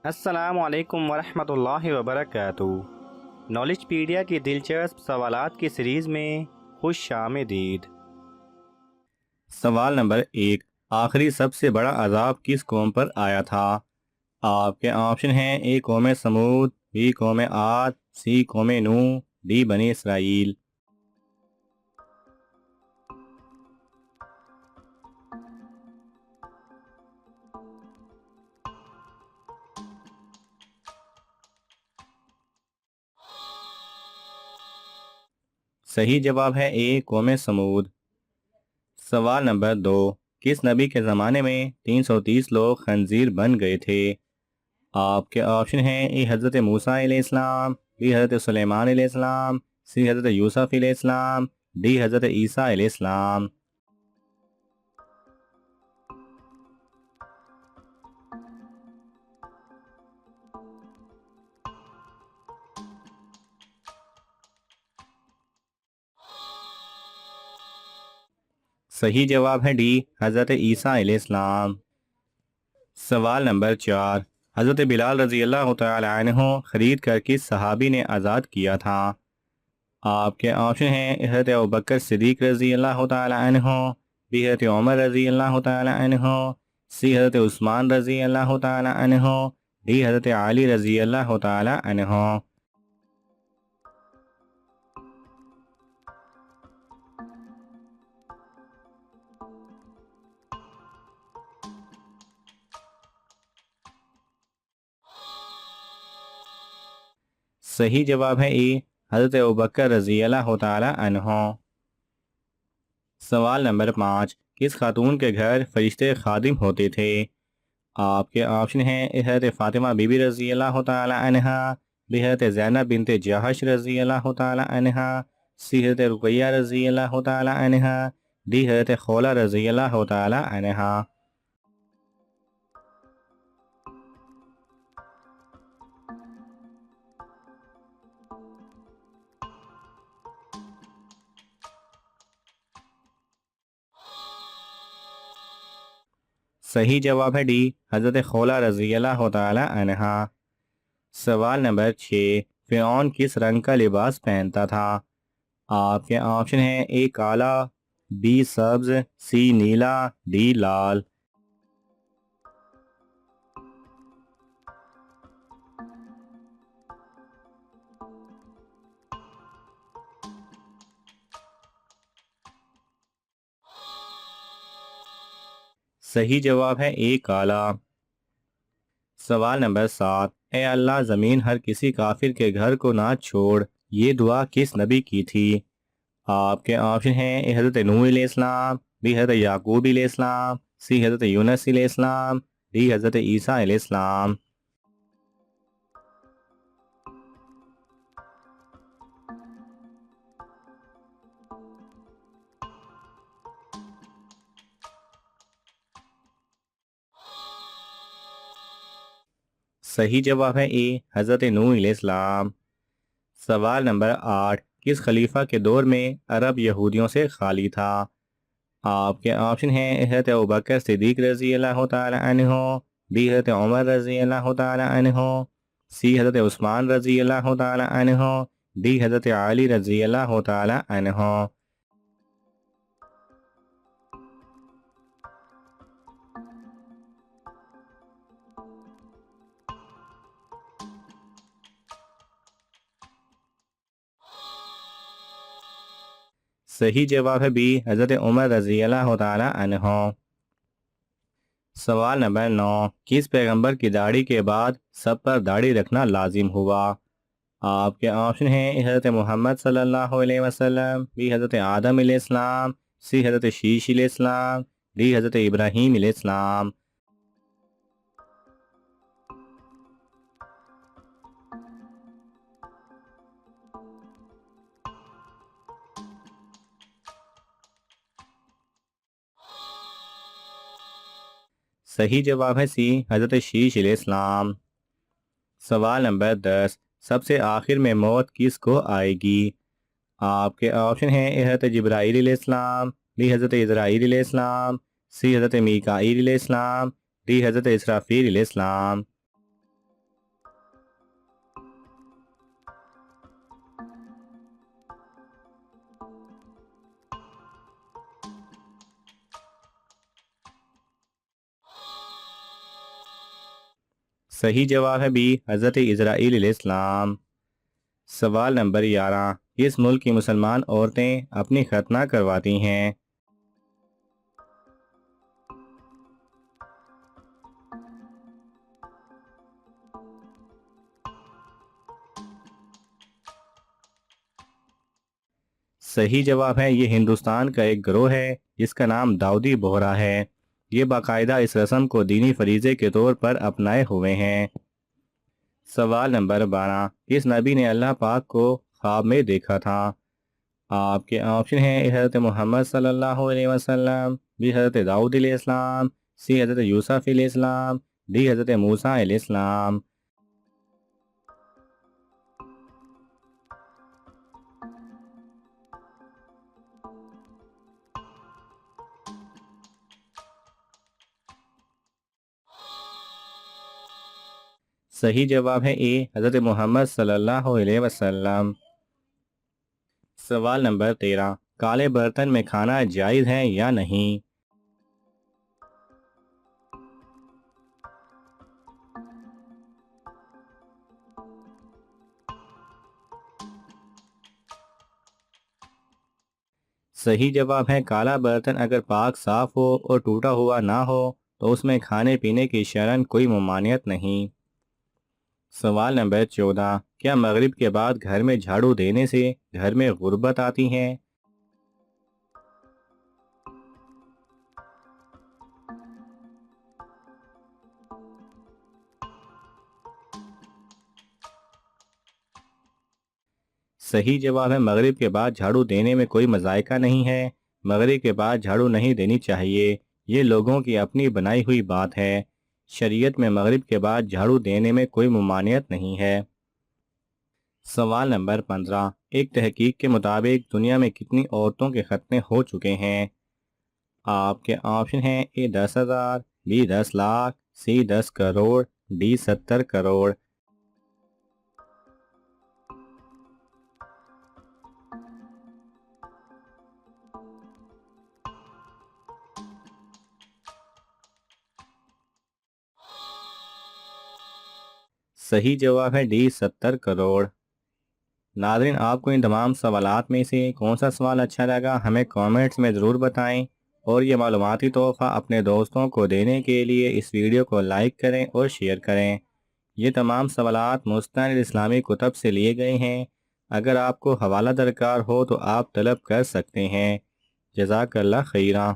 السلام علیکم ورحمۃ اللہ وبرکاتہ۔ نالج پیڈیا کی دلچسپ سوالات کی سیریز میں خوش آمدید۔ سوال نمبر 1، آخری سب سے بڑا عذاب کس قوم پر آیا تھا؟ آپ کے آپشن ہیں: اے قوم سمود، بی قوم عاد، سی قوم نوح، ڈی بنی اسرائیل۔ صحیح جواب ہے اے قوم سمود۔ سوال نمبر 2، کس نبی کے زمانے میں 330 لوگ خنزیر بن گئے تھے؟ آپ کے آپشن ہیں: اے حضرت موسیٰ علیہ السلام، بی حضرت سلیمان علیہ السلام، سی حضرت یوسف علیہ السلام، ڈی حضرت عیسیٰ علیہ السلام۔ صحیح جواب ہے ڈی حضرت عیسیٰ علیہ السلام۔ سوال نمبر 4، حضرت بلال رضی اللہ تعالی عنہ خرید کر کس صحابی نے آزاد کیا تھا؟ آپ کے آپشن ہیں: حضرت ابوبکر صدیق رضی اللہ تعالی عنہ، بی حضرت عمر رضی اللہ تعالی عنہ، سی حضرت عثمان رضی اللہ تعالی عنہ، ڈی حضرت علی رضی اللہ تعالی عنہ۔ صحیح جواب ہے ای حضرت ابوبکر رضی اللہ تعالی عنہ۔ سوال نمبر 5، کس خاتون کے گھر فرشتے خادم ہوتے تھے؟ آپ کے آپشن ہیں: حضرت فاطمہ بی بی رضی اللہ تعالی عنہ، بی حضرت زینب بنت جہش رضی اللہ تعالی عنہ، سی حضرت رقیہ رضی اللہ تعالی عنہ، ڈی حضرت خولہ رضی اللہ تعالی عنہ۔ صحیح جواب ہے ڈی حضرت خولہ رضی اللہ تعالی عنہ۔ سوال نمبر 6، فرعون کس رنگ کا لباس پہنتا تھا؟ آپ کے آپشن ہیں: اے کالا، بی سبز، سی نیلا، ڈی لال۔ صحیح جواب ہے اے کالا۔ سوال نمبر 7، اے اللہ زمین ہر کسی کافر کے گھر کو نہ چھوڑ، یہ دعا کس نبی کی تھی؟ آپ کے آپشن ہیں: اے حضرت نوح علیہ السلام، بی حضرت یعقوب علیہ السلام، سی حضرت یونس علیہ السلام، ڈی حضرت عیسیٰ علیہ السلام۔ صحیح جواب ہے اے حضرت نوح علیہ السلام۔ سوال نمبر 8، کس خلیفہ کے دور میں عرب یہودیوں سے خالی تھا؟ آپ کے آپشن ہیں: حضرت ابوبکر صدیق رضی اللہ تعالی عنہ، بی حضرت عمر رضی اللہ تعالی عنہ، سی حضرت عثمان رضی اللہ تعالی عنہ، ڈی حضرت علی رضی اللہ تعالی عنہ۔ صحیح جواب ہے بی حضرت عمر رضی اللہ تعالی عنہ۔ سوال نمبر 9، کس پیغمبر کی داڑھی کے بعد سب پر داڑھی رکھنا لازم ہوا؟ آپ کے آپشن ہیں: حضرت محمد صلی اللہ علیہ وسلم، بی حضرت آدم علیہ السلام، سی حضرت شیش علیہ السلام، ڈی حضرت ابراہیم علیہ السلام۔ صحیح جواب ہے سی حضرت شیش علیہ السلام۔ سوال نمبر 10، سب سے آخر میں موت کس کو آئے گی؟ آپ کے آپشن ہیں: حضرت جبرائیل علیہ السلام، بی حضرت اسرائیل علیہ السلام، سی حضرت میکائیل علیہ السلام، ڈی حضرت اسرافیل علیہ السلام۔ صحیح جواب ہے بی حضرت اسرائیل علیہ السلام۔ سوال نمبر 11، کس ملک کی مسلمان عورتیں اپنی ختنہ کرواتی ہیں؟ صحیح جواب ہے یہ ہندوستان کا ایک گروہ ہے جس کا نام داؤدی بوہرا ہے۔ یہ باقاعدہ اس رسم کو دینی فریضے کے طور پر اپنائے ہوئے ہیں۔ سوال نمبر 12، کس نبی نے اللہ پاک کو خواب میں دیکھا تھا؟ آپ کے آپشن ہیں حضرت محمد صلی اللہ علیہ وسلم، بی حضرت داؤد علیہ السلام، سی حضرت یوسف علیہ السلام، ڈی حضرت موسیٰ علیہ السلام۔ صحیح جواب ہے اے حضرت محمد صلی اللہ علیہ وسلم۔ سوال نمبر 13، کالے برتن میں کھانا جائز ہے یا نہیں؟ صحیح جواب ہے کالا برتن اگر پاک صاف ہو اور ٹوٹا ہوا نہ ہو تو اس میں کھانے پینے کی شرعاً کوئی ممانعت نہیں۔ سوال نمبر 14، کیا مغرب کے بعد گھر میں جھاڑو دینے سے گھر میں غربت آتی ہے؟ صحیح جواب ہے مغرب کے بعد جھاڑو دینے میں کوئی مذائقہ نہیں ہے۔ مغرب کے بعد جھاڑو نہیں دینی چاہیے، یہ لوگوں کی اپنی بنائی ہوئی بات ہے۔ شریعت میں مغرب کے بعد جھاڑو دینے میں کوئی ممانعت نہیں ہے۔ سوال نمبر 15، ایک تحقیق کے مطابق دنیا میں کتنی عورتوں کے ختنے ہو چکے ہیں؟ آپ کے آپشن ہیں A 10,000، B 10 lakh, C 10 crore, D 70 crore. صحیح جواب ہے ڈی 70 کروڑ۔ ناظرین آپ کو ان تمام سوالات میں سے کون سا سوال اچھا لگا ہمیں کامنٹس میں ضرور بتائیں، اور یہ معلوماتی تحفہ اپنے دوستوں کو دینے کے لیے اس ویڈیو کو لائک کریں اور شیئر کریں۔ یہ تمام سوالات مستند اسلامی کتب سے لیے گئے ہیں، اگر آپ کو حوالہ درکار ہو تو آپ طلب کر سکتے ہیں۔ جزاک اللہ خیرہ۔